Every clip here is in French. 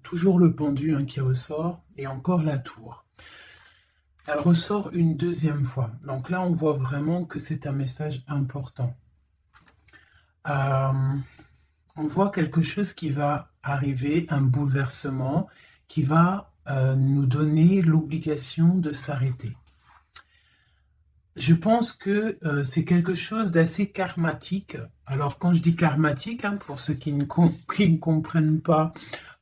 Toujours le pendu qui ressort et encore la tour. Elle ressort une deuxième fois. Donc là, on voit vraiment que c'est un message important. Euh, on voit quelque chose qui va arriver, un bouleversement qui va nous donner l'obligation de s'arrêter. Je pense que c'est quelque chose d'assez karmatique. Alors quand je dis karmatique, pour ceux qui ne comprennent pas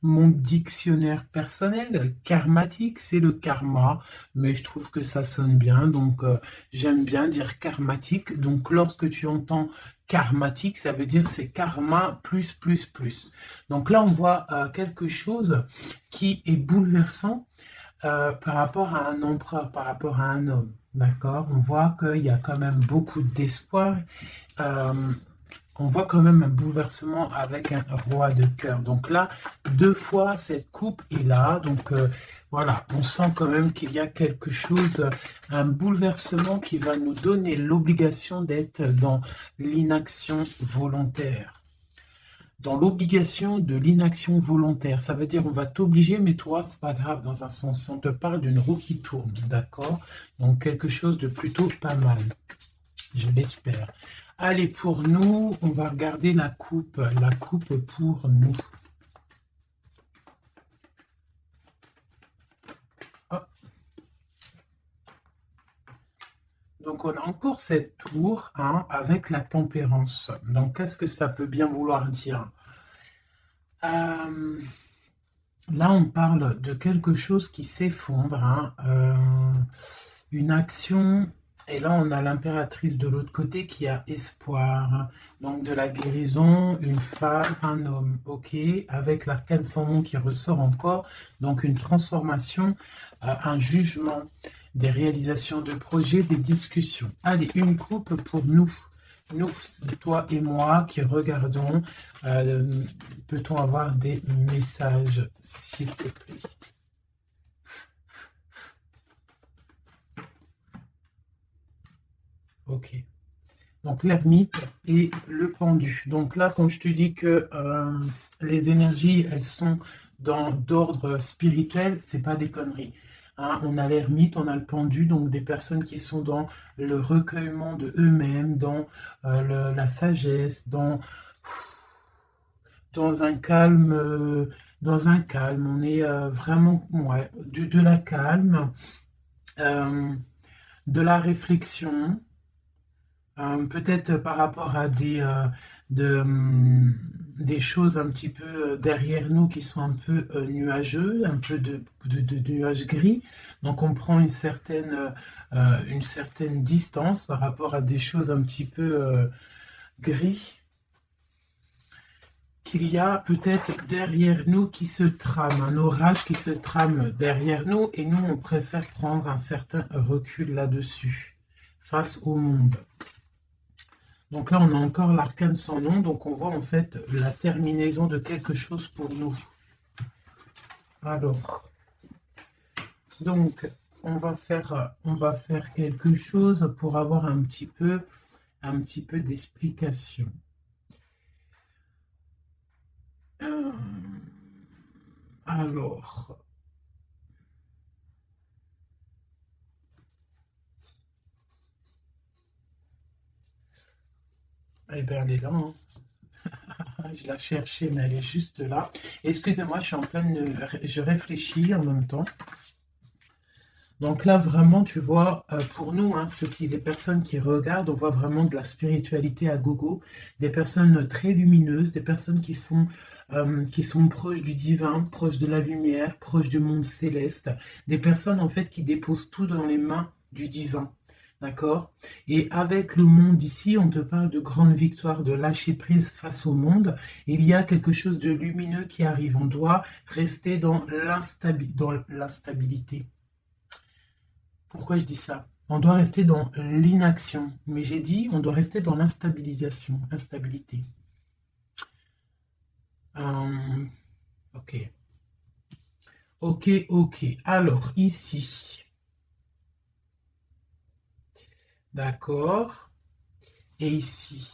mon dictionnaire personnel, karmatique, c'est le karma, mais je trouve que ça sonne bien, donc j'aime bien dire karmatique. Donc lorsque tu entends karmatique, ça veut dire c'est karma plus plus plus. Donc là on voit quelque chose qui est bouleversant par rapport à un empereur, par rapport à un homme. D'accord? On voit qu'il y a quand même beaucoup d'espoir. Euh, on voit quand même un bouleversement avec un roi de cœur. Donc là, deux fois, cette coupe est là. Donc voilà, on sent quand même qu'il y a quelque chose, un bouleversement qui va nous donner l'obligation d'être dans l'inaction volontaire. Dans l'obligation de l'inaction volontaire. Ça veut dire on va t'obliger, mais toi, c'est pas grave dans un sens. On te parle d'une roue qui tourne, d'accord? Donc quelque chose de plutôt pas mal, je l'espère. Allez, pour nous, on va regarder la coupe pour nous. Hop. Donc on a encore cette tour avec la tempérance. Donc qu'est-ce que ça peut bien vouloir dire? Là, on parle de quelque chose qui s'effondre, une action, et là, on a l'impératrice de l'autre côté qui a espoir. Donc, de la guérison, une femme, un homme, ok, avec l'arcane sans nom qui ressort encore. Donc, une transformation, un jugement, des réalisations de projets, des discussions. Allez, une coupe pour nous. Nous, toi et moi qui regardons, peut-on avoir des messages, s'il te plaît? Ok. Donc l'ermite et le pendu. Donc là, quand je te dis que les énergies, elles sont d'ordre spirituel, c'est pas des conneries. On a l'ermite, on a le pendu, donc des personnes qui sont dans le recueillement de eux-mêmes, dans la sagesse, dans un calme, on est vraiment ouais, de la calme, euh, de la réflexion, peut-être par rapport à des choses un petit peu derrière nous qui sont un peu nuageux, un peu de nuages gris. Donc on prend une certaine distance par rapport à des choses un petit peu gris qu'il y a peut-être derrière nous qui se trame, un orage qui se trame derrière nous, et nous, on préfère prendre un certain recul là-dessus, face au monde. Donc là, on a encore l'arcane sans nom, donc on voit en fait la terminaison de quelque chose pour nous. Alors, donc, on va faire quelque chose pour avoir un petit peu d'explication. Alors, eh bien, elle est là. Je la cherchais, mais elle est juste là. Excusez-moi, je suis en pleine. Je réfléchis en même temps. Donc là, vraiment, tu vois, pour nous, les personnes qui regardent, on voit vraiment de la spiritualité à gogo, des personnes très lumineuses, des personnes qui sont proches du divin, proches de la lumière, proches du monde céleste, des personnes en fait qui déposent tout dans les mains du divin. D'accord? Et avec le monde ici, on te parle de grande victoire, de lâcher prise face au monde. Il y a quelque chose de lumineux qui arrive. On doit rester dans l'instabilité. Pourquoi je dis ça? On doit rester dans l'inaction. Mais j'ai dit, on doit rester dans l'instabilisation, instabilité. Euh, ok. Ok, ok. Alors, ici. D'accord. Et ici.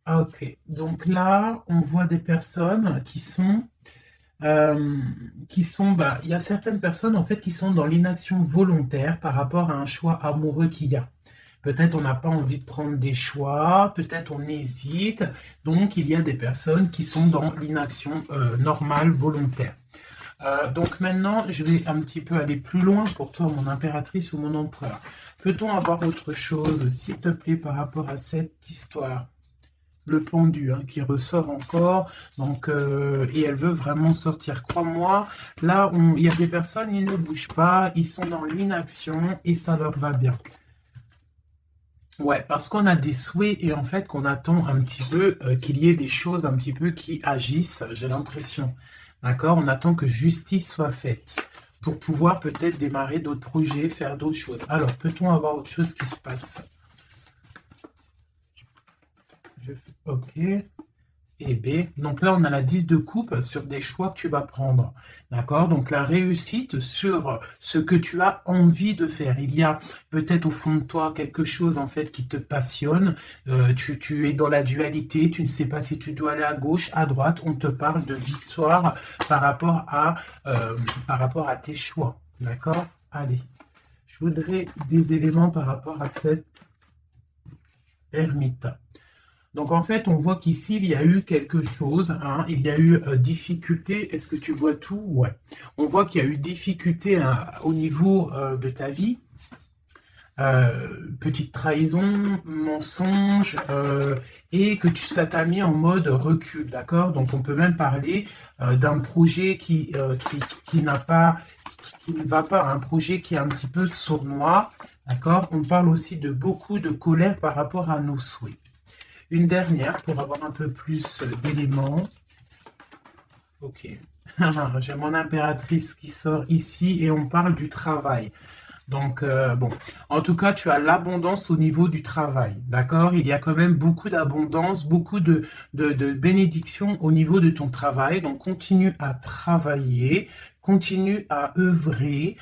Ah, ok. Donc là, on voit des personnes bah, il y a certaines personnes en fait qui sont dans l'inaction volontaire par rapport à un choix amoureux qu'il y a. Peut-être on n'a pas envie de prendre des choix, peut-être on hésite. Donc il y a des personnes qui sont dans l'inaction normale, volontaire. Donc maintenant, je vais un petit peu aller plus loin pour toi, mon impératrice ou mon empereur. Peut-on avoir autre chose, s'il te plaît, par rapport à cette histoire? Le pendu hein, qui ressort encore, donc et elle veut vraiment sortir. Crois-moi, là, il y a des personnes, ils ne bougent pas, ils sont dans l'inaction et ça leur va bien. Ouais, parce qu'on a des souhaits et en fait qu'on attend un petit peu qu'il y ait des choses un petit peu qui agissent, j'ai l'impression. D'accord? On attend que justice soit faite pour pouvoir peut-être démarrer d'autres projets, faire d'autres choses. Alors, peut-on avoir autre chose qui se passe? OK. Et B. Donc là, on a la 10 de coupe sur des choix que tu vas prendre. D'accord? Donc la réussite sur ce que tu as envie de faire. Il y a peut-être au fond de toi quelque chose en fait qui te passionne. Tu es dans la dualité. Tu ne sais pas si tu dois aller à gauche, à droite. On te parle de victoire par rapport à tes choix. D'accord? Allez. Je voudrais des éléments par rapport à cette ermite. Donc en fait, on voit qu'ici, il y a eu quelque chose, hein, il y a eu difficulté. Est-ce que tu vois tout? Ouais. On voit qu'il y a eu difficulté hein, au niveau de ta vie. Petite trahison, mensonge, et que ça t'a mis en mode recul, d'accord? Donc on peut même parler d'un projet qui n'a pas, qui ne va pas, un projet qui est un petit peu sournois, d'accord? On parle aussi de beaucoup de colère par rapport à nos souhaits. Une dernière pour avoir un peu plus d'éléments. Ok. J'ai mon impératrice qui sort ici et on parle du travail. Donc, bon, en tout cas, tu as l'abondance au niveau du travail, d'accord? Il y a quand même beaucoup d'abondance, beaucoup de bénédictions au niveau de ton travail. Donc, continue à travailler, continue à œuvrer,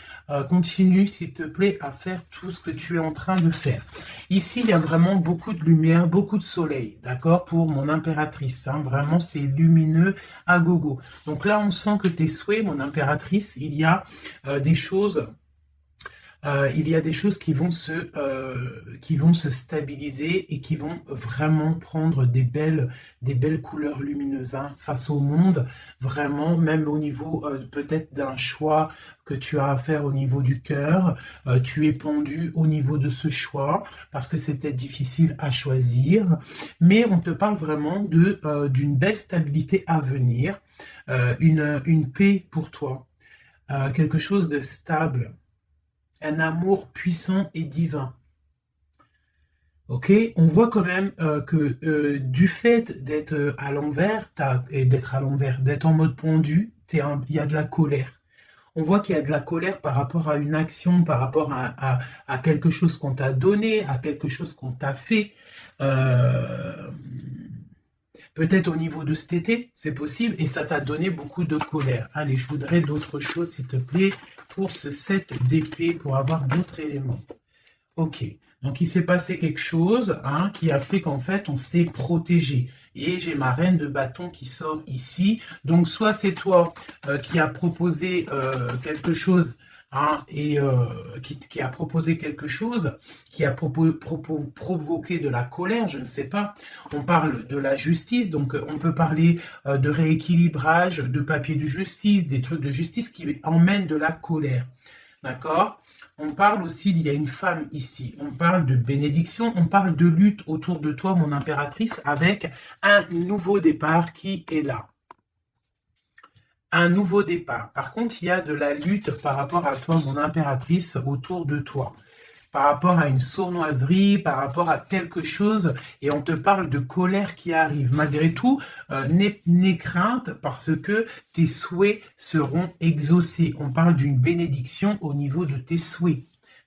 continue, s'il te plaît, à faire tout ce que tu es en train de faire. Ici, il y a vraiment beaucoup de lumière, beaucoup de soleil, d'accord? Pour mon impératrice, hein, vraiment, c'est lumineux à gogo. Donc là, on sent que tes souhaits, mon impératrice, il y a des choses qui vont se stabiliser et qui vont vraiment prendre des belles couleurs lumineuses hein, face au monde, vraiment, même au niveau peut-être d'un choix que tu as à faire au niveau du cœur, tu es pendu au niveau de ce choix, parce que c'était difficile à choisir, mais on te parle vraiment d'une belle stabilité à venir, une paix pour toi, quelque chose de stable, un amour puissant et divin. Ok, on voit quand même que du fait d'être à l'envers, d'être en mode pendu, il y a de la colère. On voit qu'il y a de la colère par rapport à une action, par rapport à quelque chose qu'on t'a donné, à quelque chose qu'on t'a fait. Peut-être au niveau de cet été, c'est possible, et ça t'a donné beaucoup de colère. Allez, je voudrais d'autres choses, s'il te plaît, pour ce set d'épée, pour avoir d'autres éléments. Ok, donc il s'est passé quelque chose hein, qui a fait qu'en fait, on s'est protégé. Et j'ai ma reine de bâton qui sort ici. Donc, soit c'est toi qui a proposé quelque chose hein, et qui a proposé quelque chose, qui a provoqué de la colère, je ne sais pas. On parle de la justice, donc on peut parler de rééquilibrage, de papier de justice, des trucs de justice qui emmènent de la colère. D'accord? On parle aussi, il y a une femme ici, on parle de bénédiction, on parle de lutte autour de toi, mon impératrice, avec un nouveau départ qui est là. Un nouveau départ. Par contre, il y a de la lutte par rapport à toi, mon impératrice, autour de toi. Par rapport à une sournoiserie, par rapport à quelque chose, et on te parle de colère qui arrive. Malgré tout, n'aie crainte parce que tes souhaits seront exaucés. On parle d'une bénédiction au niveau de tes souhaits.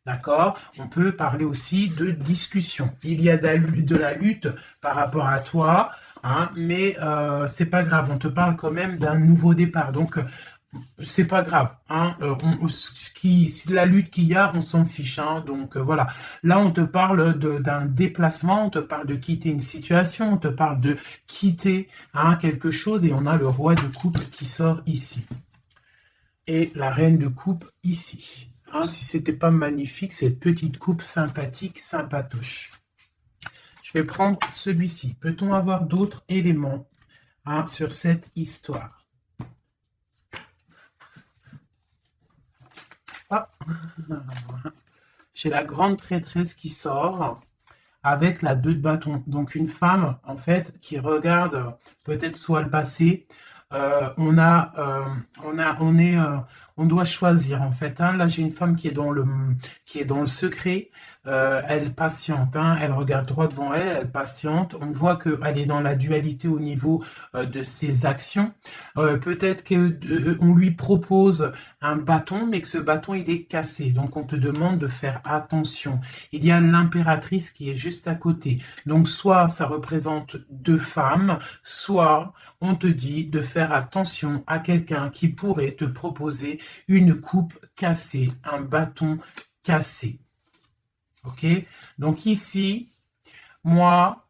D'accord? On peut parler aussi de discussion. Il y a de la lutte par rapport à toi, hein, mais c'est pas grave. On te parle quand même d'un nouveau départ. Donc, c'est pas grave, hein. La lutte qu'il y a, on s'en fiche, hein. Donc voilà. Là, on te parle d'un déplacement, on te parle de quitter une situation, on te parle de quitter, hein, quelque chose, et on a le roi de coupe qui sort ici. Et la reine de coupe ici. Hein, si c'était pas magnifique, cette petite coupe sympathique, sympatoche. Je vais prendre celui-ci. Peut-on avoir d'autres éléments, hein, sur cette histoire? Ah. J'ai la grande prêtresse qui sort avec la 2 de bâton. Donc une femme, en fait, qui regarde peut-être soit le passé. On doit choisir, en fait, hein. Là, j'ai une femme qui est dans le secret. Elle patiente, hein. Elle regarde droit devant elle, elle patiente. On voit qu'elle est dans la dualité au niveau de ses actions. Peut-être qu'on lui propose un bâton, mais que ce bâton, il est cassé. Donc, on te demande de faire attention. Il y a l'impératrice qui est juste à côté. Donc, soit ça représente 2 femmes, soit on te dit de faire attention à quelqu'un qui pourrait te proposer une coupe cassée, un bâton cassé. Ok? Donc ici, moi,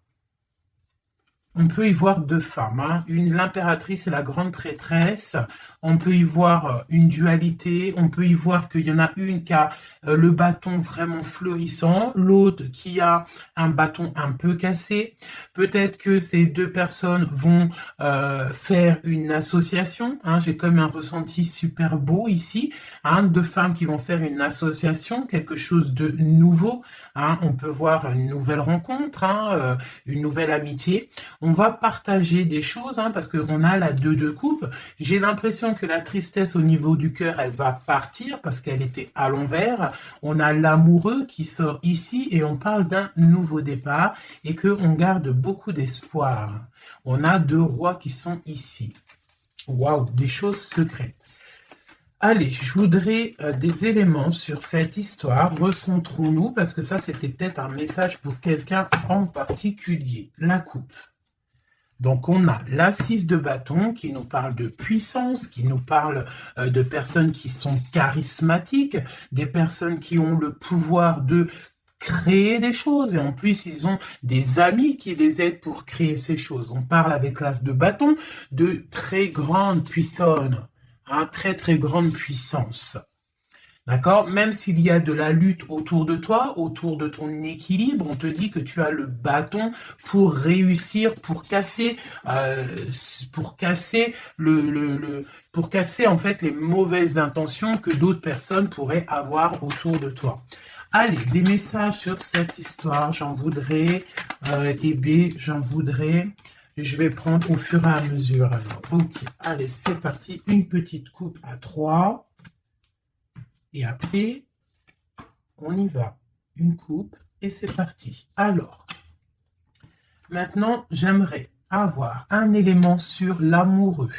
on peut y voir 2 femmes, hein. L'impératrice et la grande prêtresse. On peut y voir une dualité. On peut y voir qu'il y en a une qui a le bâton vraiment fleurissant, l'autre qui a un bâton un peu cassé. Peut-être que ces 2 personnes vont faire une association, hein. J'ai comme un ressenti super beau ici, hein, 2 femmes qui vont faire une association, quelque chose de nouveau, hein. On peut voir une nouvelle rencontre, hein, une nouvelle amitié. On va partager des choses, hein, parce qu'on a la 2 de coupe. J'ai l'impression que la tristesse au niveau du cœur, elle va partir parce qu'elle était à l'envers. On a l'amoureux qui sort ici et on parle d'un nouveau départ et qu'on garde beaucoup d'espoir. On a 2 rois qui sont ici. Waouh, des choses secrètes. Allez, je voudrais des éléments sur cette histoire. Recentrons-nous parce que ça, c'était peut-être un message pour quelqu'un en particulier. La coupe. Donc, on a la 6 de bâton qui nous parle de puissance, qui nous parle de personnes qui sont charismatiques, des personnes qui ont le pouvoir de créer des choses. Et en plus, ils ont des amis qui les aident pour créer ces choses. On parle avec l'as de bâton de très grande puissance, hein, très, très grande puissance. D'accord? Même s'il y a de la lutte autour de toi, autour de ton équilibre, on te dit que tu as le bâton pour réussir, pour casser pour casser en fait les mauvaises intentions que d'autres personnes pourraient avoir autour de toi. Allez, des messages sur cette histoire, j'en voudrais, j'en voudrais. Je vais prendre au fur et à mesure. Alors, ok, allez, c'est parti. Une petite coupe à 3. Et après, on y va. Une coupe et c'est parti. Alors, maintenant, j'aimerais avoir un élément sur l'amoureux.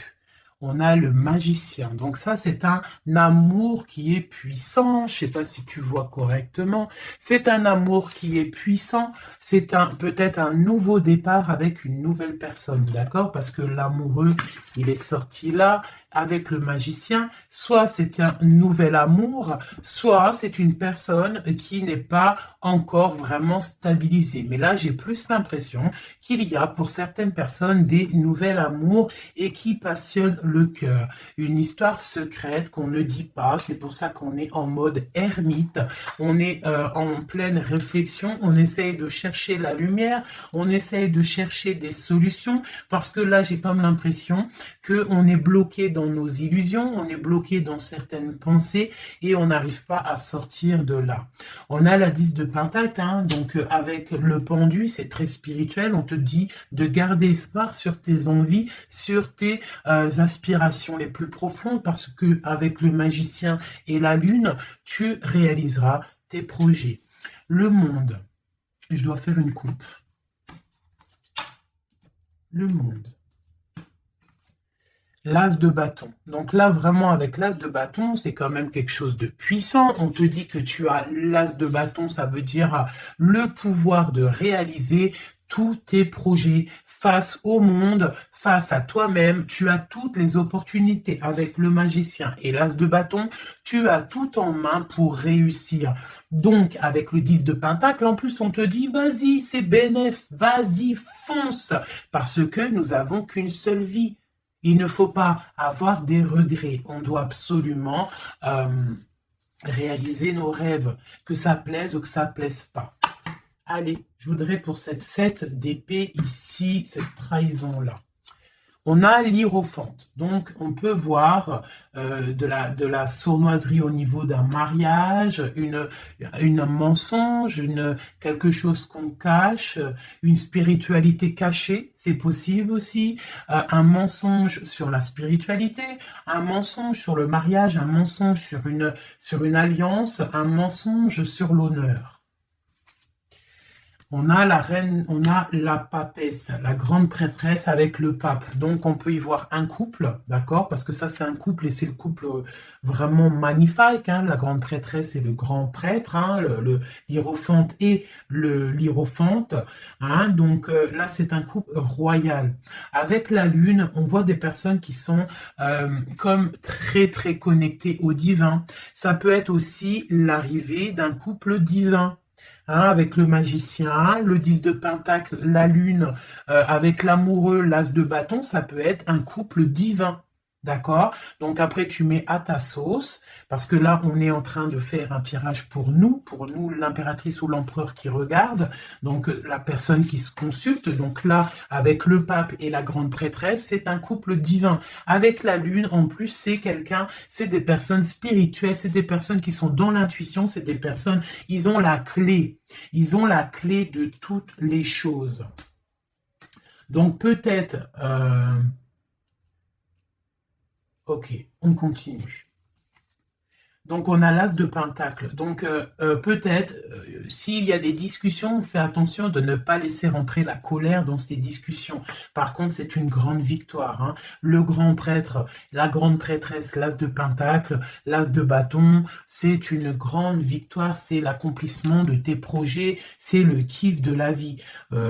On a le magicien. Donc ça, c'est un amour qui est puissant. Je ne sais pas si tu vois correctement. C'est un amour qui est puissant. C'est peut-être un nouveau départ avec une nouvelle personne. D'accord? Parce que l'amoureux, il est sorti là. Avec le magicien, soit c'est un nouvel amour, soit c'est une personne qui n'est pas encore vraiment stabilisée. Mais là, j'ai plus l'impression qu'il y a pour certaines personnes des nouvelles amours et qui passionnent le cœur. Une histoire secrète qu'on ne dit pas, c'est pour ça qu'on est en mode ermite, on est en pleine réflexion, on essaye de chercher la lumière, on essaye de chercher des solutions, parce que là, j'ai comme l'impression qu'on est bloqué dans nos illusions, on est bloqué dans certaines pensées et on n'arrive pas à sortir de là. On a la 10 de Pentacle, hein, donc avec le pendu, c'est très spirituel, on te dit de garder espoir sur tes envies, sur tes aspirations les plus profondes, parce que avec le magicien et la lune, tu réaliseras tes projets. Le monde, je dois faire une coupe. Le monde. L'as de bâton. Donc là, vraiment, avec l'as de bâton, c'est quand même quelque chose de puissant. On te dit que tu as l'as de bâton, ça veut dire le pouvoir de réaliser tous tes projets, face au monde, face à toi-même. Tu as toutes les opportunités avec le magicien et l'as de bâton. Tu as tout en main pour réussir. Donc, avec le 10 de pentacle, en plus, on te dit, vas-y, c'est bénéf, vas-y, fonce, parce que nous avons qu'une seule vie. Il ne faut pas avoir des regrets. On doit absolument réaliser nos rêves, que ça plaise ou que ça plaise pas. Allez, je voudrais pour cette 7 d'épée ici, cette trahison-là. On a l'hiérophante, donc on peut voir de la sournoiserie au niveau d'un mariage, une mensonge, quelque chose qu'on cache, une spiritualité cachée, c'est possible aussi, un mensonge sur la spiritualité, un mensonge sur le mariage, un mensonge sur une alliance, un mensonge sur l'honneur. On a la reine, on a la papesse, la grande prêtresse avec le pape. Donc, on peut y voir un couple, d'accord? Parce que ça, c'est un couple et c'est le couple vraiment magnifique. Hein? La grande prêtresse et le grand prêtre, hein? L'hiérophante et l'hiérophante. Hein? Donc, là, c'est un couple royal. Avec la lune, on voit des personnes qui sont comme très, très connectées au divin. Ça peut être aussi l'arrivée d'un couple divin. Hein, avec le magicien, le 10 de pentacle, la lune, avec l'amoureux, l'as de bâton, ça peut être un couple divin. D'accord? Donc après, tu mets à ta sauce, parce que là, on est en train de faire un tirage pour nous l'impératrice ou l'empereur qui regarde, donc la personne qui se consulte. Donc là, avec le pape et la grande prêtresse, c'est un couple divin. Avec la lune, en plus, c'est des personnes spirituelles, c'est des personnes qui sont dans l'intuition, c'est des personnes, ils ont la clé de toutes les choses. Donc peut-être... Ok, on continue. Donc, on a l'as de pentacle. Donc, peut-être, s'il y a des discussions, on fait attention de ne pas laisser rentrer la colère dans ces discussions. Par contre, c'est une grande victoire. Hein. Le grand prêtre, la grande prêtresse, l'as de pentacle, l'as de bâton, c'est une grande victoire. C'est l'accomplissement de tes projets. C'est le kiff de la vie.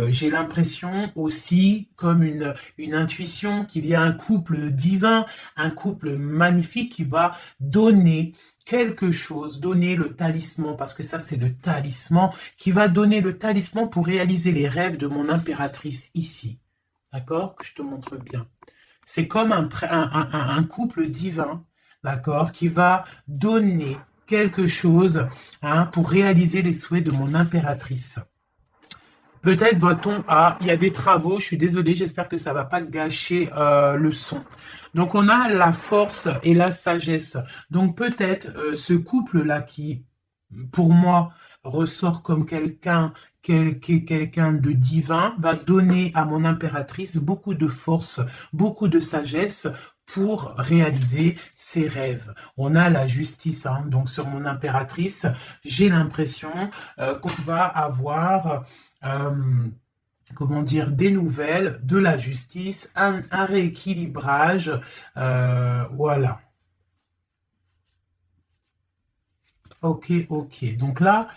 J'ai l'impression aussi, comme une intuition, qu'il y a un couple divin, un couple magnifique qui va donner quelque chose, donner le talisman, parce que ça c'est le talisman, qui va donner le talisman pour réaliser les rêves de mon impératrice ici. D'accord? Que je te montre bien. C'est comme un couple divin, d'accord, qui va donner quelque chose hein, pour réaliser les souhaits de mon impératrice. Peut-être va-t-on à... Il y a des travaux, je suis désolé, j'espère que ça ne va pas gâcher le son. Donc, on a la force et la sagesse. Donc, peut-être ce couple-là qui, pour moi, ressort comme quelqu'un de divin, va donner à mon impératrice beaucoup de force, beaucoup de sagesse pour réaliser ses rêves. On a la justice, hein, donc sur mon impératrice, j'ai l'impression qu'on va avoir... comment dire, des nouvelles, de la justice, un rééquilibrage, voilà. Ok. Donc là,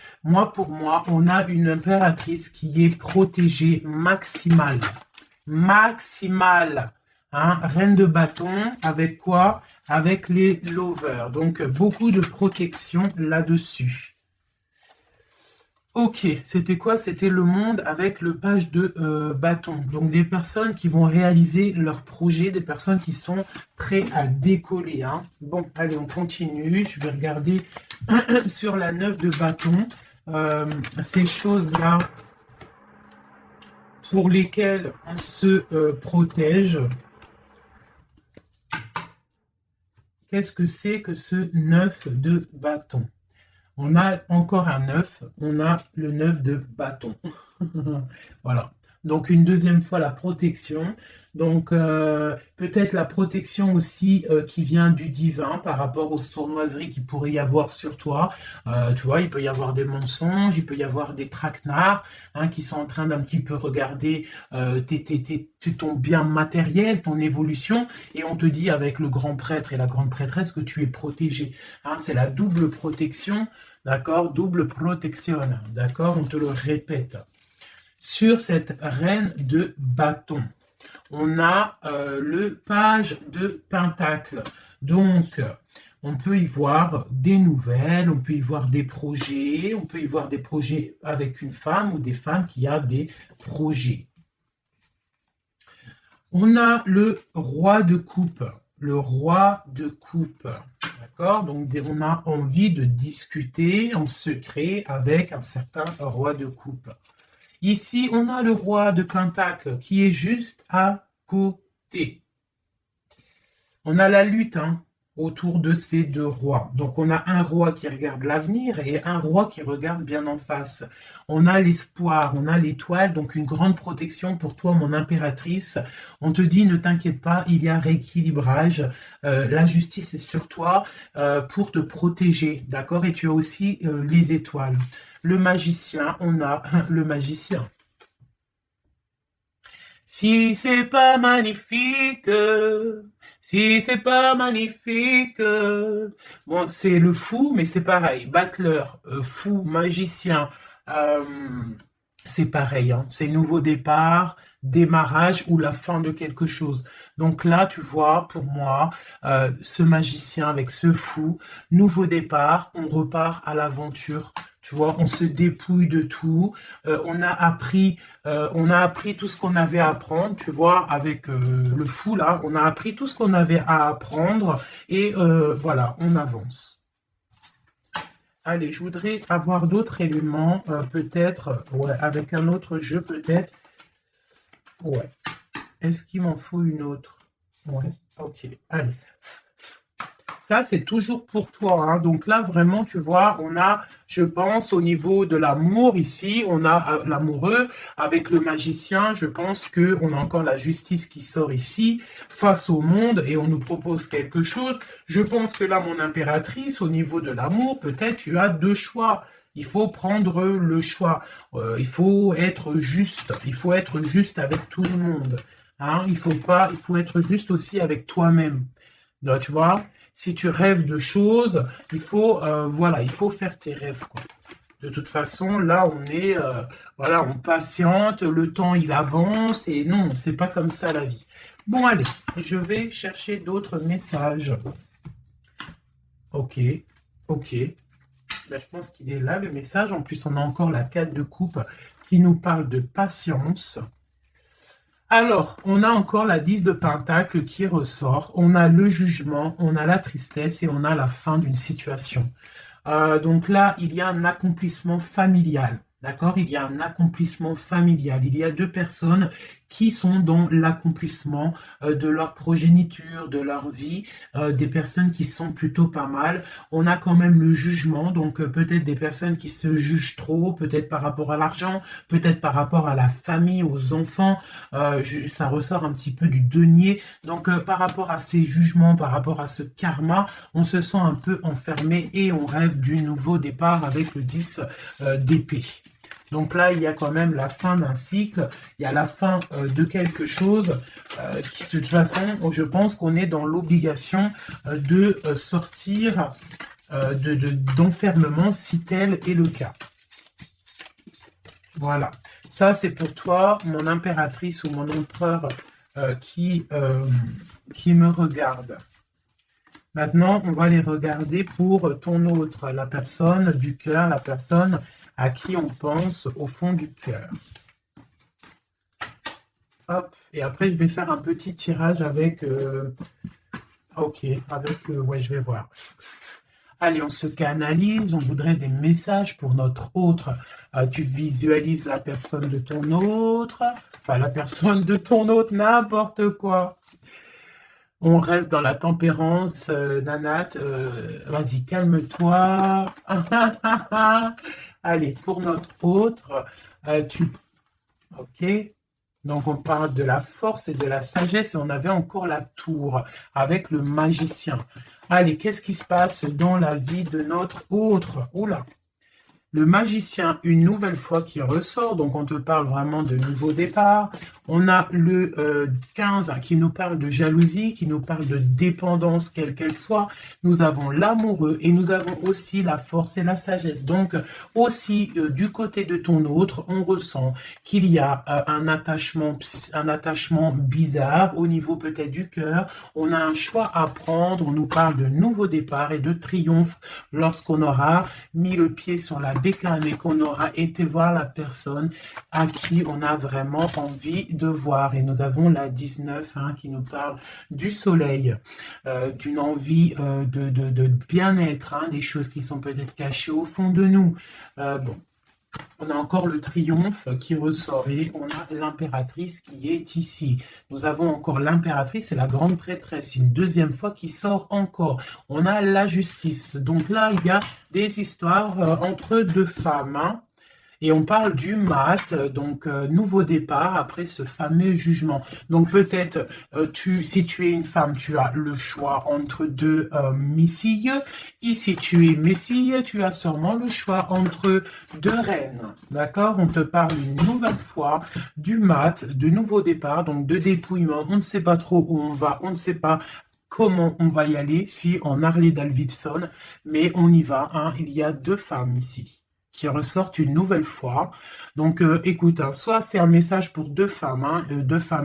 pour moi, on a une impératrice qui est protégée maximale. Hein, reine de bâton, avec quoi? Avec les lovers. Donc, beaucoup de protection là-dessus. Ok, c'était quoi? C'était le monde avec le page de bâton. Donc des personnes qui vont réaliser leur projet, des personnes qui sont prêtes à décoller. Hein. Bon, allez, on continue. Je vais regarder sur la 9 de bâton. Ces choses-là pour lesquelles on se protège. Qu'est-ce que c'est que ce 9 de bâton? On a encore un 9, on a le 9 de bâton. Voilà. Donc, une deuxième fois, la protection. Donc, peut-être la protection aussi qui vient du divin par rapport aux sournoiseries qu'il pourrait y avoir sur toi. Tu vois, il peut y avoir des mensonges, il peut y avoir des traquenards hein, qui sont en train d'un petit peu regarder ton bien matériel, ton évolution. Et on te dit avec le grand prêtre et la grande prêtresse que tu es protégé. Hein, c'est la double protection. D'accord? Double protection. D'accord? On te le répète. sur cette reine de bâton. On a le page de pentacle. Donc, on peut y voir des nouvelles, on peut y voir des projets, on peut y voir des projets avec une femme ou des femmes qui a des projets. On a le roi de coupe. Le roi de coupe. D'accord? Donc, on a envie de discuter en secret avec un certain roi de coupe. Ici, on a le roi de pentacle qui est juste à côté. On a la lutte autour de ces deux rois. Donc, on a un roi qui regarde l'avenir et un roi qui regarde bien en face. On a l'espoir, on a l'étoile, donc une grande protection pour toi, mon impératrice. On te dit, ne t'inquiète pas, il y a rééquilibrage. La justice est sur toi pour te protéger, d'accord? Et tu as aussi les étoiles. Le magicien, on a le magicien. Si c'est pas magnifique, si c'est pas magnifique. Bon, c'est le fou, mais c'est pareil. Battleur, fou, magicien, c'est pareil. C'est nouveau départ, démarrage ou la fin de quelque chose. Donc là, tu vois, pour moi, ce magicien avec ce fou, nouveau départ, on repart à l'aventure. Tu vois, on se dépouille de tout. On a appris tout ce qu'on avait à apprendre. Tu vois, avec le fou là, on a appris tout ce qu'on avait à apprendre et voilà, on avance. Allez, je voudrais avoir d'autres éléments, peut-être, ouais, avec un autre jeu, peut-être. Ouais. Est-ce qu'il m'en faut une autre? Ouais, ok. Allez. Ça, c'est toujours pour toi. Donc là, vraiment, tu vois, on a, je pense, au niveau de l'amour, ici, on a l'amoureux avec le magicien. Je pense qu'on a encore la justice qui sort ici, face au monde, et on nous propose quelque chose. Je pense que là, mon impératrice, au niveau de l'amour, peut-être tu as deux choix. Il faut prendre le choix. Il faut être juste. Il faut être juste avec tout le monde. Il faut être juste aussi avec toi-même. Tu vois? Si tu rêves de choses, il faut, voilà, il faut faire tes rêves, quoi. De toute façon, là, on est, voilà, on patiente, le temps, il avance, et non, c'est pas comme ça la vie. Bon, allez, je vais chercher d'autres messages. Ok, ok. Là, je pense qu'il est là, le message. En plus, on a encore la 4 de coupe qui nous parle de patience. Alors, on a encore la 10 de pentacle qui ressort. On a le jugement, on a la tristesse et on a la fin d'une situation. Donc là, il y a un accomplissement familial. D'accord? Il y a un accomplissement familial. Il y a deux personnes qui sont dans l'accomplissement de leur progéniture, de leur vie, des personnes qui sont plutôt pas mal. On a quand même le jugement, donc peut-être des personnes qui se jugent trop, peut-être par rapport à l'argent, peut-être par rapport à la famille, aux enfants. Ça ressort un petit peu du denier. Donc par rapport à ces jugements, par rapport à ce karma, on se sent un peu enfermé et on rêve du nouveau départ avec le 10 d'épée. Donc là, il y a quand même la fin d'un cycle, il y a la fin de quelque chose qui, de toute façon, je pense qu'on est dans l'obligation de sortir d'enfermement si tel est le cas. Voilà. Ça, c'est pour toi, mon impératrice ou mon empereur qui me regarde. Maintenant, on va les regarder pour ton autre, la personne du cœur, la personne à qui on pense au fond du cœur. Hop, et après je vais faire un petit tirage avec... ok, avec... ouais, je vais voir. Allez, on se canalise, on voudrait des messages pour notre autre. Tu visualises la personne de ton autre, enfin la personne de ton autre, n'importe quoi. On reste dans la tempérance, Nanat. Vas-y, calme-toi. Allez, pour notre autre, ok. Donc, on parle de la force et de la sagesse. Et on avait encore la tour avec le magicien. Allez, qu'est-ce qui se passe dans la vie de notre autre? Oula. Le magicien, une nouvelle fois qui ressort. Donc, on te parle vraiment de nouveau départ. On a le 15 qui nous parle de jalousie, qui nous parle de dépendance, quelle qu'elle soit. Nous avons l'amoureux et nous avons aussi la force et la sagesse. Donc, aussi, du côté de ton autre, on ressent qu'il y a un attachement bizarre au niveau peut-être du cœur. On a un choix à prendre. On nous parle de nouveau départ et de triomphe lorsqu'on aura mis le pied sur la bécane et qu'on aura été voir la personne à qui on a vraiment envie de voir. Et nous avons la 19 qui nous parle du soleil, d'une envie de bien-être, des choses qui sont peut-être cachées au fond de nous. Bon. On a encore le triomphe qui ressort et on a l'impératrice qui est ici. Nous avons encore l'impératrice et la grande prêtresse, une deuxième fois qui sort encore. On a la justice. Donc là, il y a des histoires entre deux femmes. Et on parle du mat, donc nouveau départ après ce fameux jugement. Donc peut-être, si tu es une femme, tu as le choix entre deux messilles. Et si tu es messille, tu as sûrement le choix entre deux reines. D'accord? On te parle une nouvelle fois du mat, de nouveau départ, donc de dépouillement. On ne sait pas trop où on va, on ne sait pas comment on va y aller, si en Harley Davidson, mais on y va. Il y a deux femmes ici qui ressortent une nouvelle fois. Donc, écoute, soit c'est un message pour deux femmes,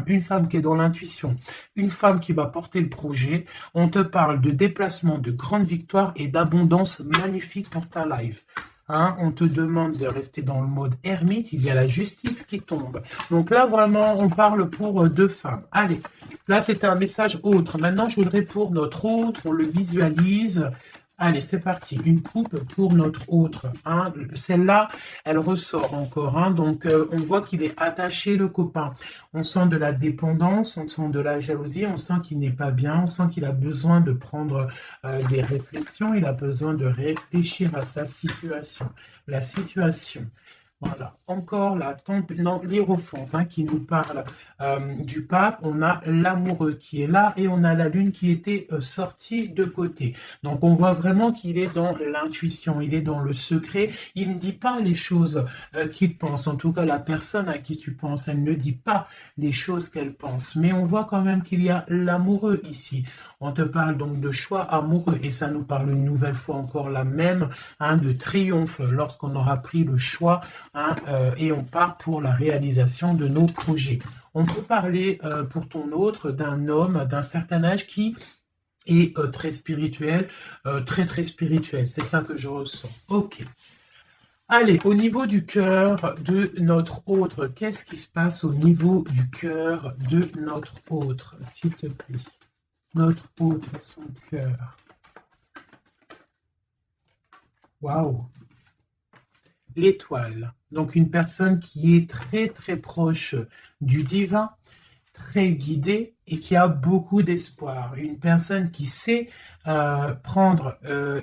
une femme qui est dans l'intuition, une femme qui va porter le projet. On te parle de déplacement, de grande victoire et d'abondance magnifique pour ta life. On te demande de rester dans le mode ermite, il y a la justice qui tombe. Donc là, vraiment, on parle pour deux femmes. Allez, là, c'était un message autre. Maintenant, je voudrais pour notre autre, on le visualise. Allez, c'est parti. Une coupe pour notre autre. Celle-là, elle ressort encore. Donc, on voit qu'il est attaché, le copain. On sent de la dépendance, on sent de la jalousie, on sent qu'il n'est pas bien, on sent qu'il a besoin de prendre des réflexions, il a besoin de réfléchir à sa situation. La situation. Voilà, encore la l'hiérophante qui nous parle du pape. On a l'amoureux qui est là et on a la lune qui était sortie de côté. Donc on voit vraiment qu'il est dans l'intuition, il est dans le secret. Il ne dit pas les choses qu'il pense. En tout cas, la personne à qui tu penses, elle ne dit pas les choses qu'elle pense. Mais on voit quand même qu'il y a l'amoureux ici. On te parle donc de choix amoureux et ça nous parle une nouvelle fois encore la même, de triomphe lorsqu'on aura pris le choix. Et on part pour la réalisation de nos projets. On peut parler pour ton autre d'un homme d'un certain âge qui est très spirituel, très spirituel. C'est ça que je ressens. Ok. Allez, au niveau du cœur de notre autre, qu'est-ce qui se passe au niveau du cœur de notre autre, s'il te plaît? Notre autre, son cœur. Waouh! L'étoile. Donc une personne qui est très proche du divin, très guidée et qui a beaucoup d'espoir. Une personne qui sait prendre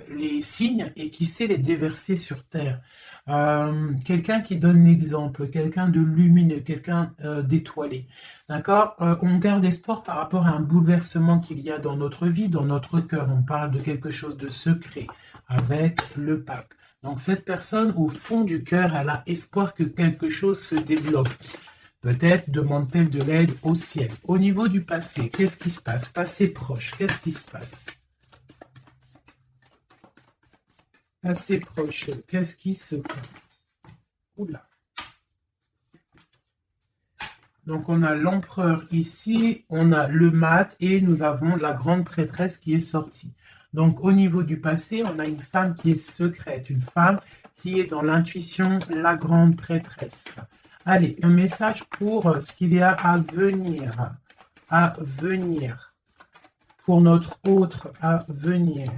les signes et qui sait les déverser sur terre. Quelqu'un qui donne l'exemple, quelqu'un de lumineux, quelqu'un d'étoilé. D'accord? On garde espoir par rapport à un bouleversement qu'il y a dans notre vie, dans notre cœur. On parle de quelque chose de secret avec le pape. Donc cette personne, au fond du cœur, elle a espoir que quelque chose se débloque. Peut-être demande-t-elle de l'aide au ciel. Au niveau du passé, qu'est-ce qui se passe? Passé proche, qu'est-ce qui se passe? Passé proche, qu'est-ce qui se passe? Oula. Donc on a l'empereur ici, on a le mat et nous avons la grande prêtresse qui est sortie. Donc, au niveau du passé, on a une femme qui est secrète, une femme qui est dans l'intuition, la grande prêtresse. Allez, un message pour ce qu'il y a à venir, pour notre autre à venir.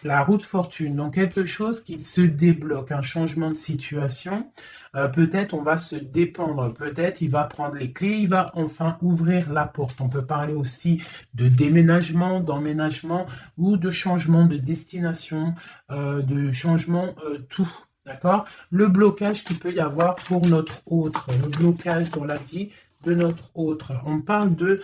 La roue de fortune, donc quelque chose qui se débloque, un changement de situation. Peut-être on va se dépendre, peut-être il va prendre les clés, il va enfin ouvrir la porte. On peut parler aussi de déménagement, d'emménagement ou de changement de destination, de changement tout. D'accord? Le blocage qu'il peut y avoir pour notre autre, le blocage dans la vie de notre autre. On parle de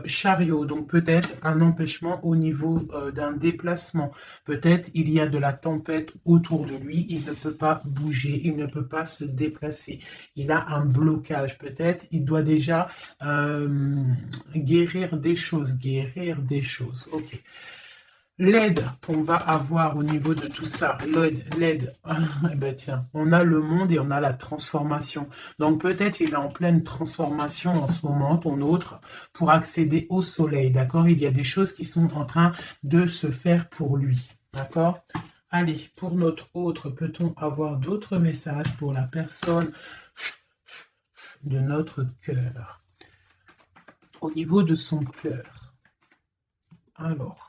chariot, donc peut-être un empêchement au niveau d'un déplacement. Peut-être il y a de la tempête autour de lui, il ne peut pas bouger, il ne peut pas se déplacer. Il a un blocage, peut-être il doit déjà guérir des choses, Ok. L'aide qu'on va avoir au niveau de tout ça, l'aide, eh ben tiens, on a le monde et on a la transformation. Donc peut-être il est en pleine transformation en ce moment, ton autre, pour accéder au soleil, d'accord? Il y a des choses qui sont en train de se faire pour lui, d'accord? Allez, pour notre autre, peut-on avoir d'autres messages pour la personne de notre cœur? Au niveau de son cœur. Alors...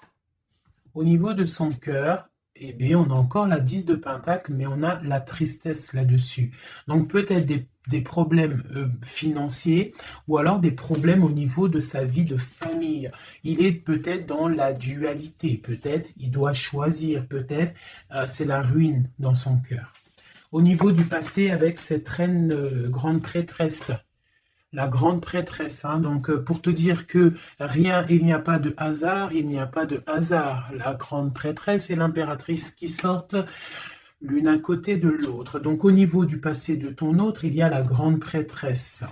Au niveau de son cœur, eh bien, on a encore la 10 de Pentacle, mais on a la tristesse là-dessus. Donc peut-être des problèmes financiers ou alors des problèmes au niveau de sa vie de famille. Il est peut-être dans la dualité, peut-être il doit choisir, peut-être c'est la ruine dans son cœur. Au niveau du passé avec cette reine grande prêtresse, la grande prêtresse, hein, donc pour te dire que rien, il n'y a pas de hasard, il n'y a pas de hasard. La grande prêtresse et l'impératrice qui sortent l'une à côté de l'autre. Donc au niveau du passé de ton autre, il y a la grande prêtresse.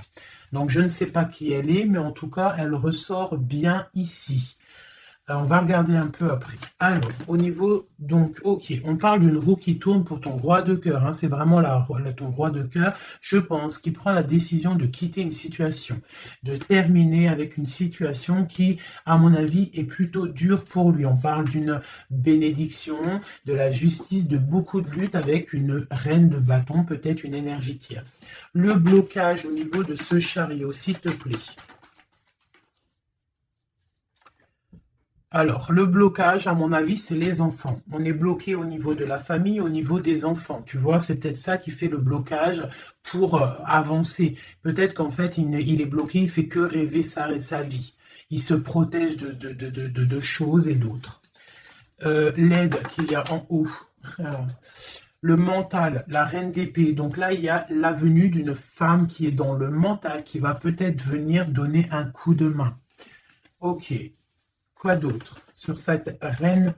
Donc je ne sais pas qui elle est, mais en tout cas, elle ressort bien ici. On va regarder un peu après. Alors, au niveau, donc, ok, on parle d'une roue qui tourne pour ton roi de cœur. Hein, c'est vraiment ton roi de cœur, je pense, qui prend la décision de quitter une situation, de terminer avec une situation qui, à mon avis, est plutôt dure pour lui. On parle d'une bénédiction, de la justice, de beaucoup de lutte avec une reine de bâton, peut-être une énergie tierce. Le blocage au niveau de ce chariot, s'il te plaît. Alors, le blocage, à mon avis, c'est les enfants. On est bloqué au niveau de la famille, au niveau des enfants. Tu vois, c'est peut-être ça qui fait le blocage pour avancer. Peut-être qu'en fait, il est bloqué, il fait que rêver sa vie. Il se protège de choses et d'autres. L'aide qu'il y a en haut. Alors, le mental, la reine d'épée. Donc là, il y a la venue d'une femme qui est dans le mental, qui va peut-être venir donner un coup de main. Ok. Quoi d'autre sur cette reine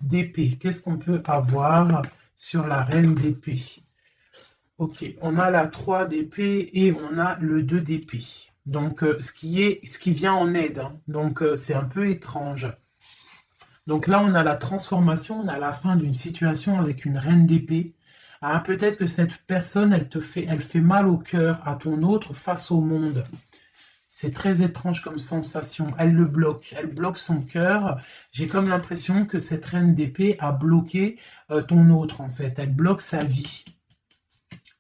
d'épée? Qu'est-ce qu'on peut avoir sur la reine d'épée? Ok, on a la 3 d'épée et on a le 2 d'épée. Donc, ce qui vient en aide. Hein. Donc, c'est un peu étrange. Donc là, on a la transformation, on a la fin d'une situation avec une reine d'épée. Ah, peut-être que cette personne, elle fait mal au cœur à ton autre face au monde. C'est très étrange comme sensation. Elle le bloque. Elle bloque son cœur. J'ai comme l'impression que cette reine d'épée a bloqué ton autre, en fait. Elle bloque sa vie.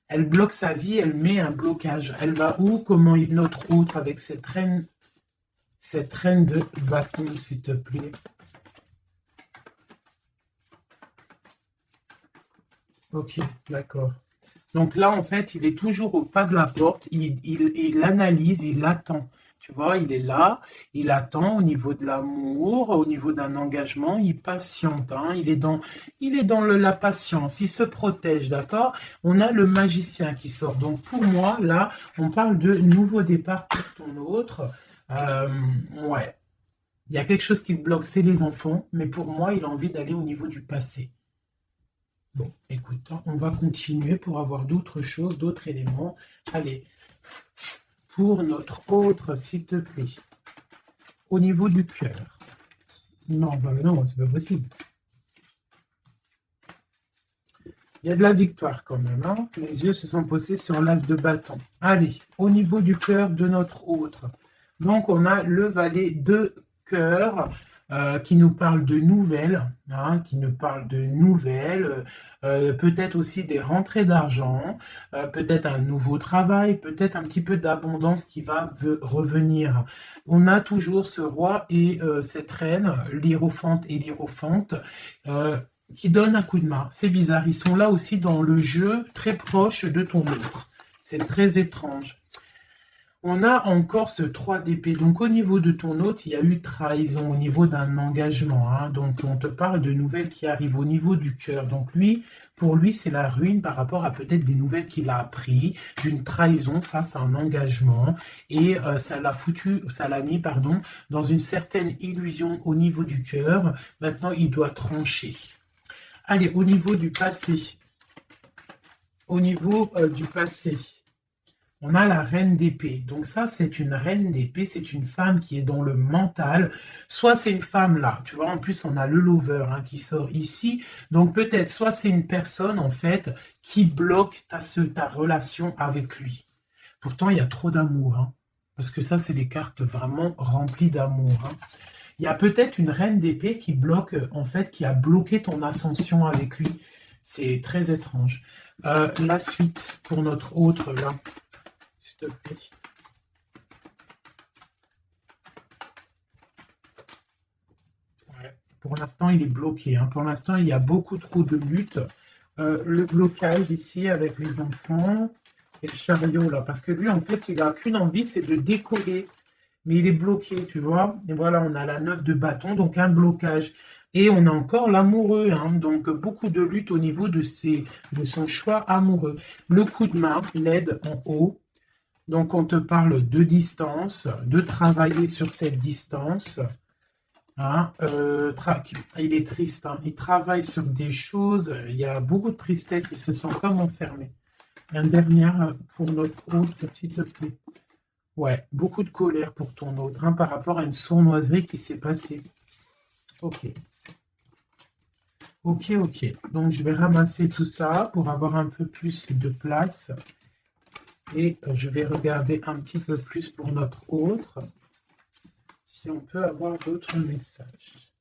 Elle bloque sa vie, elle met un blocage. Elle va où? Comment notre autre avec cette reine de bâton, s'il te plaît. Ok, d'accord. Donc là, en fait, il est toujours au pas de la porte, il analyse, il attend. Tu vois, il est là, il attend au niveau de l'amour, au niveau d'un engagement, il patiente, hein, il est dans la patience, il se protège, d'accord? On a le magicien qui sort. Donc pour moi, là, on parle de nouveau départ pour ton autre. Ouais, il y a quelque chose qui le bloque, c'est les enfants, mais pour moi, il a envie d'aller au niveau du passé. Bon, écoute, on va continuer pour avoir d'autres choses, d'autres éléments. Allez, pour notre autre, s'il te plaît, au niveau du cœur. Non, bah non, c'est pas possible. Il y a de la victoire quand même. Hein. Les yeux se sont posés sur l'as de bâton. Allez, au niveau du cœur de notre autre. Donc, on a le valet de cœur. Qui nous parle de nouvelles, hein, peut-être aussi des rentrées d'argent, peut-être un nouveau travail, peut-être un petit peu d'abondance qui va revenir. On a toujours ce roi et cette reine, l'hiérophante et l'hiérophante, qui donnent un coup de main. C'est bizarre, ils sont là aussi dans le jeu très proche de ton autre. C'est très étrange. On a encore ce 3 d'épée. Donc, au niveau de ton hôte, il y a eu trahison au niveau d'un engagement, hein. Donc, on te parle de nouvelles qui arrivent au niveau du cœur. Donc, lui, pour lui, c'est la ruine par rapport à peut-être des nouvelles qu'il a appris, d'une trahison face à un engagement. Et ça l'a mis, pardon, dans une certaine illusion au niveau du cœur. Maintenant, il doit trancher. Allez, au niveau du passé. Au niveau du passé. On a la reine d'épée. Donc ça, c'est une reine d'épée, c'est une femme qui est dans le mental. Soit c'est une femme là, tu vois, en plus on a le lover hein, qui sort ici. Donc peut-être, soit c'est une personne en fait qui bloque ta relation avec lui. Pourtant, il y a trop d'amour. Hein, parce que ça, c'est des cartes vraiment remplies d'amour. Hein. Il y a peut-être une reine d'épée qui bloque, en fait, qui a bloqué ton ascension avec lui. C'est très étrange. La suite pour notre autre là. S'il te plaît. Ouais. Pour l'instant, il est bloqué. Hein. Pour l'instant, il y a beaucoup trop de luttes. Le blocage ici avec les enfants et le chariot là. Parce que lui, en fait, il n'a qu'une envie, c'est de décoller. Mais il est bloqué, tu vois. Et voilà, on a la 9 de bâton, donc un blocage. Et on a encore l'amoureux, hein, donc beaucoup de lutte au niveau de son choix amoureux. Le coup de main, l'aide en haut. Donc, on te parle de distance, de travailler sur cette distance. Hein, il est triste, hein, il travaille sur des choses, il y a beaucoup de tristesse, il se sent comme enfermé. Un dernier pour notre autre, s'il te plaît. Ouais, beaucoup de colère pour ton autre, hein, par rapport à une sournoiserie qui s'est passée. Ok. Ok, ok. Donc, je vais ramasser tout ça pour avoir un peu plus de place. Et je vais regarder un petit peu plus pour notre autre, si on peut avoir d'autres messages.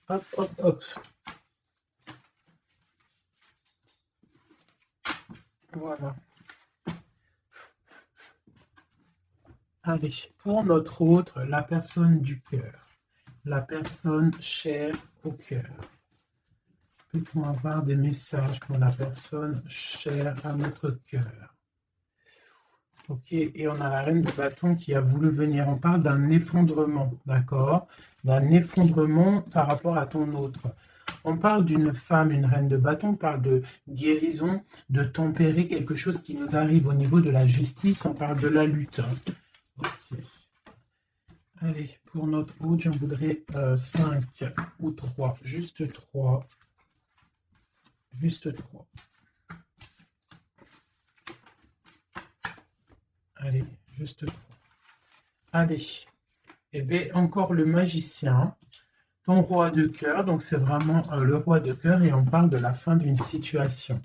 Hop, hop, hop. Voilà. Allez, pour notre autre, la personne du cœur. La personne chère au cœur. Peut-on avoir des messages pour la personne chère à notre cœur? Ok, et on a la reine de bâton qui a voulu venir. On parle d'un effondrement, d'accord? D'un effondrement par rapport à ton autre. On parle d'une femme, une reine de bâton, on parle de guérison, de tempérer quelque chose qui nous arrive au niveau de la justice, on parle de la lutte. Okay. Allez, pour notre autre, j'en voudrais 5 ou 3, juste 3. Juste 3. Allez, juste 3. Allez. Et bien, encore le magicien. Ton roi de cœur. Donc, c'est vraiment le roi de cœur et on parle de la fin d'une situation.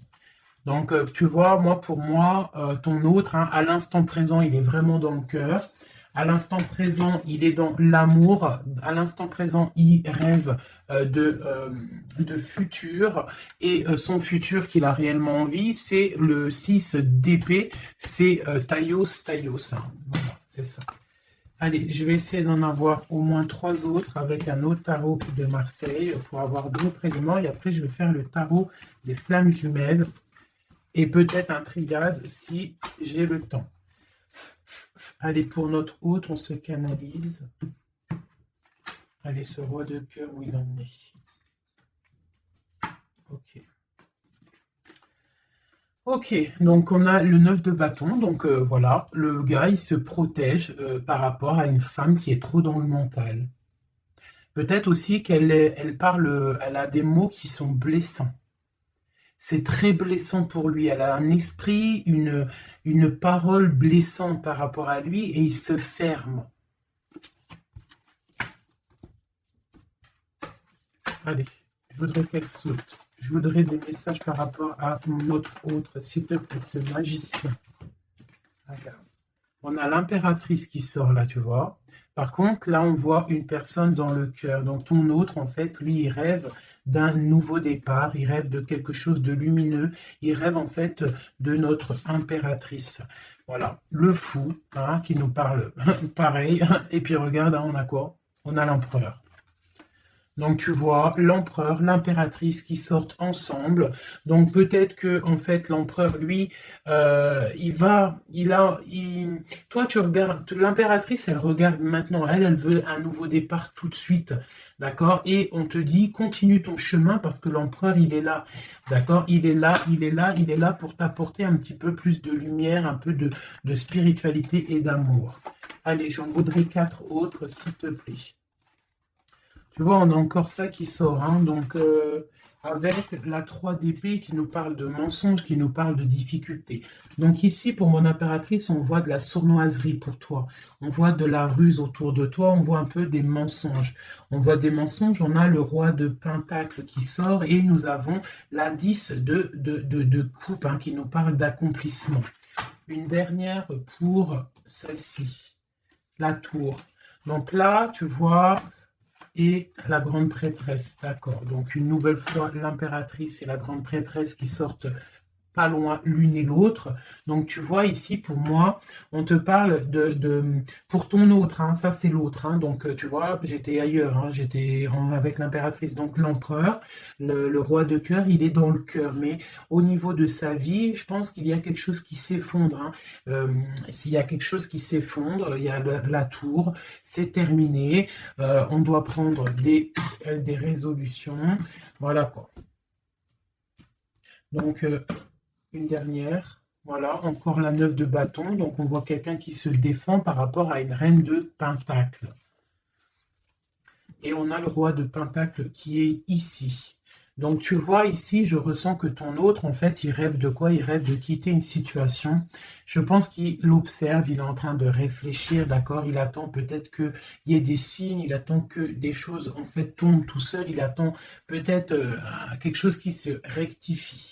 Donc, tu vois, pour moi, ton autre, hein, à l'instant présent, il est vraiment dans le cœur. À l'instant présent, il est dans l'amour. À l'instant présent, il rêve de futur. Et son futur qu'il a réellement envie, c'est le 6 d'épée. C'est Taïos. Hein. Voilà, c'est ça. Allez, je vais essayer d'en avoir au moins 3 autres avec un autre tarot de Marseille pour avoir d'autres éléments. Et après, je vais faire le tarot des flammes jumelles. Et peut-être un triade si j'ai le temps. Allez, pour notre autre, on se canalise. Allez, ce roi de cœur, où il en est. Ok. Ok, donc on a le 9 de bâton. Donc voilà, le gars, il se protège par rapport à une femme qui est trop dans le mental. Peut-être aussi qu'elle elle a des mots qui sont blessants. C'est très blessant pour lui. Elle a un esprit, une parole blessante par rapport à lui et il se ferme. Allez, je voudrais qu'elle saute. Je voudrais des messages par rapport à notre autre, s'il te plaît, ce magicien. Regarde. On a l'impératrice qui sort là, tu vois. Par contre, là, on voit une personne dans le cœur. Donc, ton autre, en fait, lui, il rêve d'un nouveau départ. Il rêve de quelque chose de lumineux. Il rêve, en fait, de notre impératrice. Voilà. Le fou, hein, qui nous parle pareil. Et puis, regarde, hein, on a quoi? On a l'empereur. Donc tu vois l'empereur, l'impératrice qui sortent ensemble. Donc peut-être que en fait l'empereur lui, toi tu regardes l'impératrice, elle regarde maintenant, elle veut un nouveau départ tout de suite, d'accord? Et on te dit continue ton chemin parce que l'empereur il est là, d'accord? Il est là pour t'apporter un petit peu plus de lumière, un peu de spiritualité et d'amour. Allez, j'en voudrais 4 autres s'il te plaît. Tu vois, on a encore ça qui sort, hein. Donc, avec la 3 d'épée qui nous parle de mensonges, qui nous parle de difficultés. Donc ici, pour mon impératrice, on voit de la sournoiserie pour toi. On voit de la ruse autour de toi, on voit un peu des mensonges. On voit des mensonges, on a le roi de Pentacle qui sort et nous avons la 10 de coupe hein, qui nous parle d'accomplissement. Une dernière pour celle-ci, la tour. Donc là, tu vois et la grande prêtresse, d'accord. Donc une nouvelle fois, l'impératrice et la grande prêtresse qui sortent pas loin l'une et l'autre. Donc tu vois ici, pour moi, on te parle pour ton autre, hein, ça c'est l'autre. Hein, donc tu vois, j'étais ailleurs, hein, avec l'impératrice. Donc l'empereur, le roi de cœur, il est dans le cœur. Mais au niveau de sa vie, je pense qu'il y a quelque chose qui s'effondre. Hein. S'il y a quelque chose qui s'effondre, il y a la tour, c'est terminé. On doit prendre des résolutions. Voilà quoi. Donc, une dernière. Voilà, encore la 9 de bâton. Donc, on voit quelqu'un qui se défend par rapport à une reine de pentacle. Et on a le roi de pentacle qui est ici. Donc, tu vois ici, je ressens que ton autre, en fait, il rêve de quoi? Il rêve de quitter une situation. Je pense qu'il observe, il est en train de réfléchir, d'accord? Il attend peut-être qu'il y ait des signes, il attend que des choses, en fait, tombent tout seul. Il attend peut-être quelque chose qui se rectifie.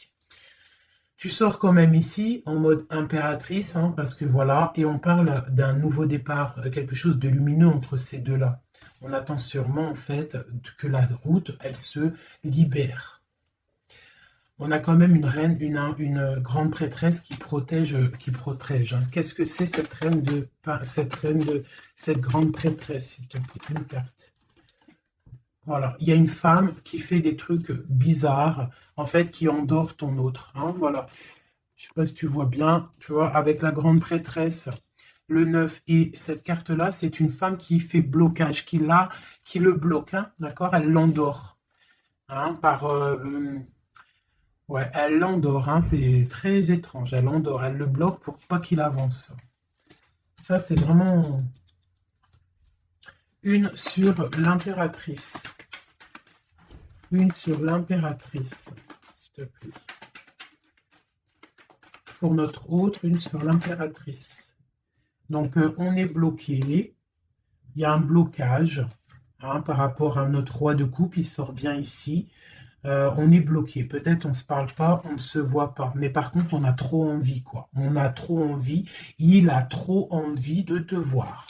Tu sors quand même ici en mode impératrice, hein, parce que voilà, et on parle d'un nouveau départ, quelque chose de lumineux entre ces deux-là. On attend sûrement en fait que la route, elle se libère. On a quand même une reine, une grande prêtresse qui protège, hein. Qu'est-ce que c'est cette cette grande prêtresse, s'il te plaît, une carte. Voilà, il y a une femme qui fait des trucs bizarres, en fait, qui endort ton autre. Hein, voilà. Je ne sais pas si tu vois bien, tu vois, avec la grande prêtresse, le 9 et cette carte-là, c'est une femme qui fait blocage, qui le bloque, hein, d'accord? Elle l'endort. Hein, ouais, elle l'endort, hein, c'est très étrange. Elle l'endort, elle le bloque pour pas qu'il avance. Ça, c'est vraiment une sur l'impératrice. Une sur l'impératrice, s'il te plaît. Pour notre autre, une sur l'impératrice. Donc, on est bloqué. Il y a un blocage hein, par rapport à notre roi de coupe. Il sort bien ici. On est bloqué. Peut-être on ne se parle pas, on ne se voit pas. Mais par contre, on a trop envie, quoi. On a trop envie. Il a trop envie de te voir.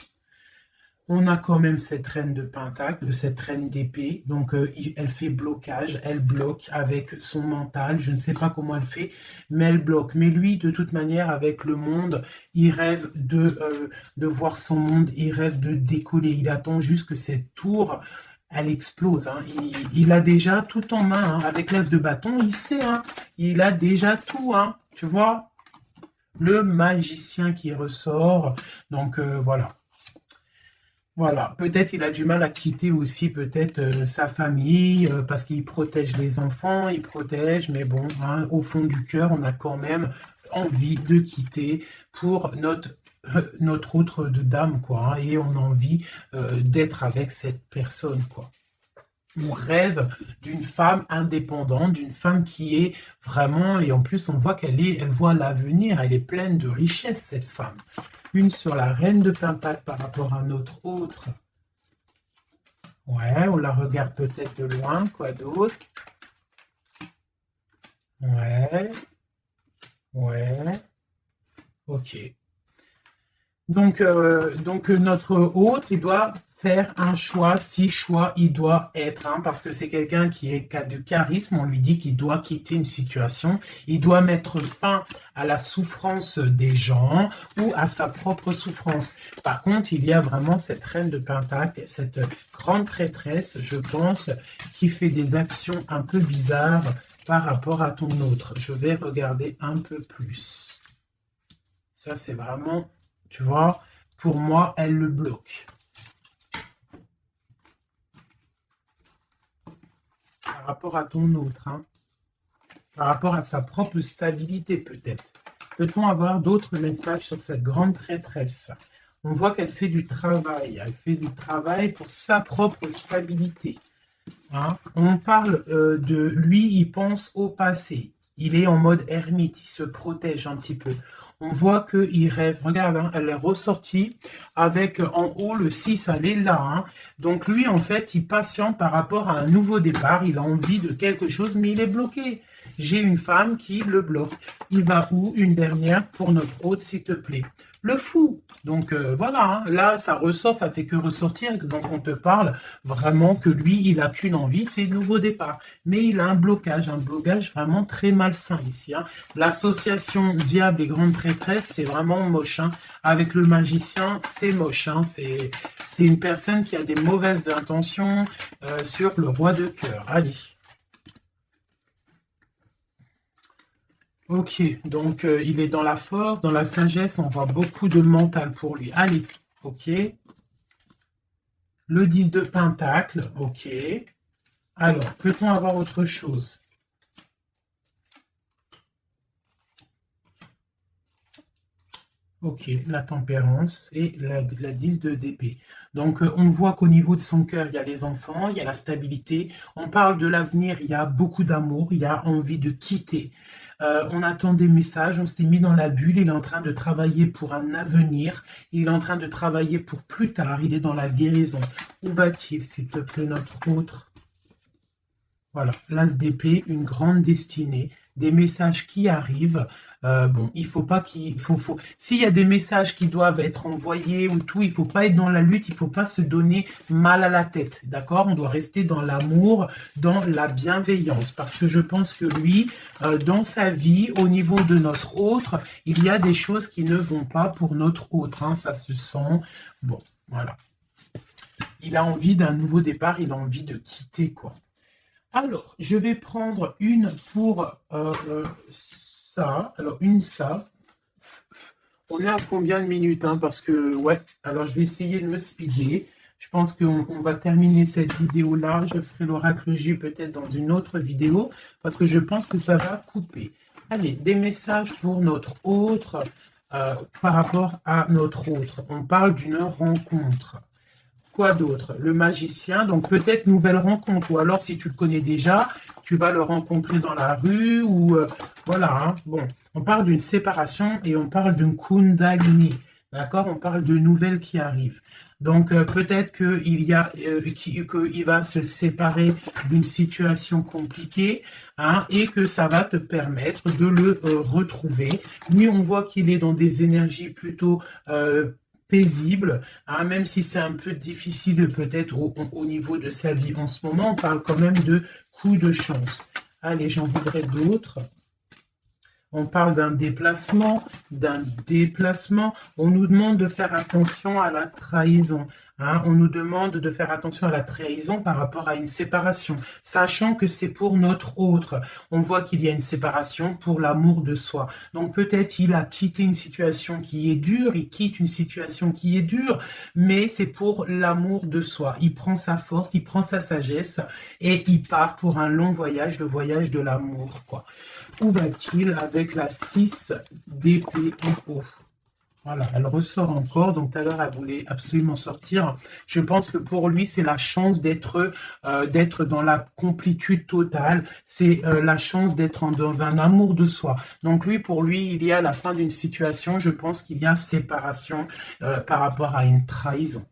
On a quand même cette reine de pentacle, cette reine d'épée. Donc, elle fait blocage. Elle bloque avec son mental. Je ne sais pas comment elle fait, mais elle bloque. Mais lui, de toute manière, avec le monde, il rêve de voir son monde. Il rêve de décoller. Il attend juste que cette tour, elle explose. Hein. Il a déjà tout en main. Hein. Avec l'as de bâton, il sait. Hein. Il a déjà tout. Hein. Tu vois? Le magicien qui ressort. Donc, voilà. Voilà, peut-être il a du mal à quitter aussi peut-être sa famille parce qu'il protège les enfants, il protège, mais bon, hein, au fond du cœur, on a quand même envie de quitter pour notre autre de dame, quoi, hein, et on a envie d'être avec cette personne, quoi. On rêve d'une femme indépendante, d'une femme qui est vraiment, et en plus on voit elle voit l'avenir, elle est pleine de richesse, cette femme. Une sur la reine de pentacle par rapport à notre autre. Ouais, on la regarde peut-être de loin, quoi d'autre? Ouais, ouais, ok. Donc notre hôte, il doit faire un choix, si choix il doit être, hein, parce que c'est quelqu'un qui a du charisme, on lui dit qu'il doit quitter une situation, il doit mettre fin à la souffrance des gens ou à sa propre souffrance. Par contre, il y a vraiment cette reine de Pentacle, cette grande prêtresse, je pense, qui fait des actions un peu bizarres par rapport à ton autre. Je vais regarder un peu plus. Ça, c'est vraiment, tu vois, pour moi, elle le bloque. Par rapport à ton autre, hein. Par rapport à sa propre stabilité, peut-être. Peut-on avoir d'autres messages sur cette grande prêtresse? On voit qu'elle fait du travail. Elle fait du travail pour sa propre stabilité. Hein? On parle de lui, il pense au passé. Il est en mode ermite, il se protège un petit peu. On voit qu'il rêve. Regarde, hein, elle est ressortie avec en haut le 6, elle est là. Hein. Donc lui, en fait, il patiente par rapport à un nouveau départ. Il a envie de quelque chose, mais il est bloqué. J'ai une femme qui le bloque. Il va où? Une dernière pour notre hôte, s'il te plaît. Le fou. Donc voilà, hein, là ça ressort, ça fait que ressortir. Donc on te parle vraiment que lui, il n'a qu'une envie, c'est le nouveau départ. Mais il a un blocage vraiment très malsain ici. Hein. L'association diable et grande prêtresse, c'est vraiment moche. Hein. Avec le magicien, c'est moche. Hein. C'est une personne qui a des mauvaises intentions sur le roi de cœur. Allez. Ok, donc il est dans la force, dans la sagesse, on voit beaucoup de mental pour lui. Allez, ok. Le 10 de Pentacle, ok. Alors, peut-on avoir autre chose? Ok, la tempérance et la 10 de d'épée. Donc, on voit qu'au niveau de son cœur, il y a les enfants, il y a la stabilité. On parle de l'avenir, il y a beaucoup d'amour, il y a envie de quitter. On attend des messages, on s'est mis dans la bulle, il est en train de travailler pour un avenir, il est en train de travailler pour plus tard, il est dans la guérison. Où va-t-il, s'il te plaît, notre autre? Voilà, l'as d'épée, une grande destinée, des messages qui arrivent. Bon, il faut pas qu'il faut. S'il y a des messages qui doivent être envoyés ou tout, il faut pas être dans la lutte, il faut pas se donner mal à la tête, d'accord? On doit rester dans l'amour, dans la bienveillance, parce que je pense que lui, dans sa vie, au niveau de notre autre, il y a des choses qui ne vont pas pour notre autre, hein, ça se sent. Bon, voilà. Il a envie d'un nouveau départ, il a envie de quitter, quoi. Alors, je vais prendre une pour ça. Alors, ça. On est à combien de minutes, hein, parce que, ouais, alors je vais essayer de me speeder. Je pense qu'on va terminer cette vidéo-là. Je ferai l'oracle J peut-être dans une autre vidéo, parce que je pense que ça va couper. Allez, des messages pour notre autre, par rapport à notre autre. On parle d'une rencontre. Quoi d'autre? Le magicien, donc peut-être nouvelle rencontre, ou alors si tu le connais déjà, tu vas le rencontrer dans la rue, ou voilà, hein. Bon, on parle d'une séparation et on parle d'une kundalini, d'accord? On parle de nouvelles qui arrivent. Donc peut-être qu'il va se séparer d'une situation compliquée, hein, et que ça va te permettre de le retrouver. Lui, on voit qu'il est dans des énergies plutôt paisible, hein, même si c'est un peu difficile peut-être au niveau de sa vie en ce moment, on parle quand même de coup de chance. Allez, j'en voudrais d'autres. On parle d'un déplacement, On nous demande de faire attention à la trahison. Hein, on nous demande de faire attention à la trahison par rapport à une séparation, sachant que c'est pour notre autre. On voit qu'il y a une séparation pour l'amour de soi. Donc peut-être il a quitté une situation qui est dure, il quitte une situation qui est dure, mais c'est pour l'amour de soi. Il prend sa force, il prend sa sagesse et il part pour un long voyage, le voyage de l'amour, quoi. Où va-t-il avec la 6 d'épée en haut? Voilà, elle ressort encore. Donc tout à l'heure, elle voulait absolument sortir. Je pense que pour lui, c'est la chance d'être dans la complétude totale. C'est la chance d'être dans un amour de soi. Donc lui, pour lui, il y a la fin d'une situation. Je pense qu'il y a séparation par rapport à une trahison.